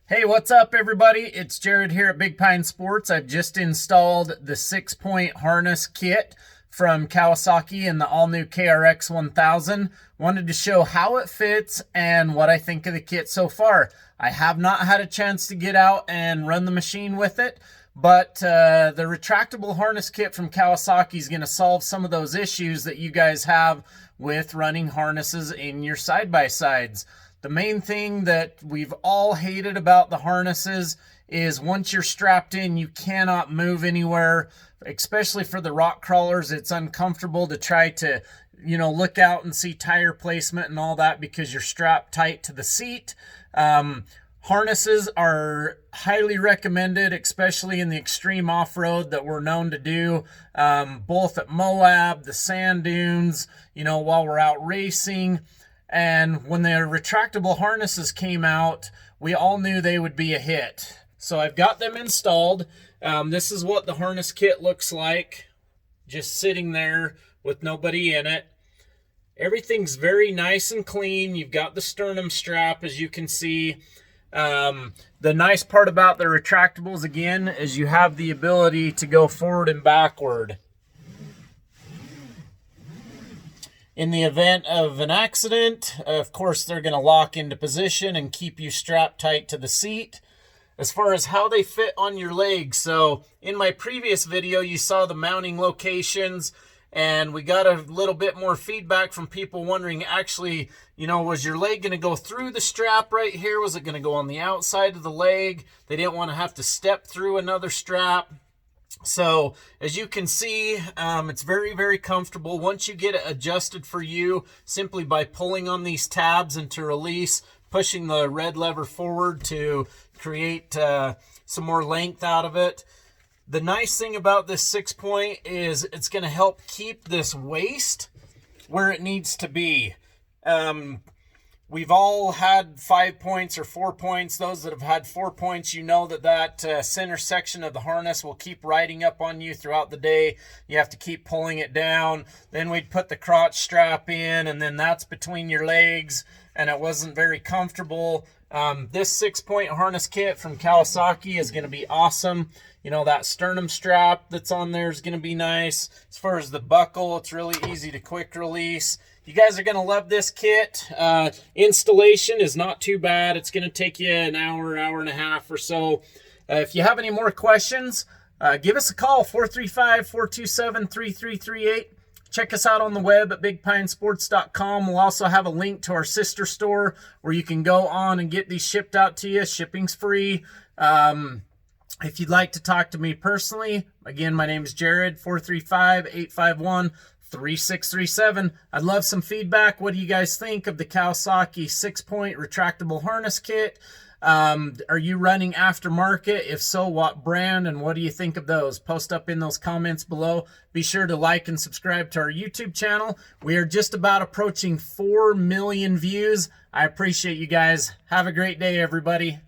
Hey, what's up everybody? It's Jared here at Big Pine Sports. I've just installed the 6-point harness kit from Kawasaki in the all-new KRX 1000. Wanted to show how it fits and what I think of the kit so far. I have not had a chance to get out and run the machine with it, but the retractable harness kit from Kawasaki is going to solve some of those issues that you guys have with running harnesses in your side-by-sides. The main thing that we've all hated about the harnesses is once you're strapped in, you cannot move anywhere, especially for the rock crawlers. It's uncomfortable to try to, look out and see tire placement and all that because you're strapped tight to the seat. Harnesses are highly recommended, especially in the extreme off-road that we're known to do, both at Moab, the sand dunes, while we're out racing. And when the retractable harnesses came out, we all knew they would be a hit. So I've got them installed. This is what the harness kit looks like, just sitting there with nobody in it. Everything's very nice and clean. You've got the sternum strap, as you can see. The nice part about the retractables, again, is you have the ability to go forward and backward. In the event of an accident, of course, they're going to lock into position and keep you strapped tight to the seat. As far as how they fit on your legs, so in my previous video, you saw the mounting locations, and we got a little bit more feedback from people wondering, actually, was your leg going to go through the strap right here? Was it going to go on the outside of the leg? They didn't want to have to step through another strap. So as you can see, it's very, very comfortable. Once you get it adjusted for you, simply by pulling on these tabs and to release, pushing the red lever forward to create some more length out of it. The nice thing about this 6-point is it's going to help keep this waist where it needs to be. We've all had 5 points or 4 points. Those that have had 4 points, that center section of the harness will keep riding up on you throughout the day. You have to keep pulling it down. Then we'd put the crotch strap in, and then that's between your legs, and it wasn't very comfortable. This 6-point harness kit from Kawasaki is going to be awesome. That sternum strap that's on there is going to be nice. As far as the buckle, it's really easy to quick release. You guys are going to love this kit. Installation is not too bad. It's going to take you an hour and a half or so. If you have any more questions, give us a call, 435-427-3338. Check us out on the web at bigpinesports.com. We'll also have a link to our sister store where you can go on and get these shipped out to you. Shipping's free. If you'd like to talk to me personally, again, my name is Jared, 435-851-3637. I'd love some feedback. What do you guys think of the Kawasaki 6-point retractable harness kit? Are you running aftermarket? If so, what brand, and what do you think of those? Post up in those comments below. Be sure to like and subscribe to our YouTube channel. We are just about approaching 4 million views. I appreciate you guys. Have a great day, everybody.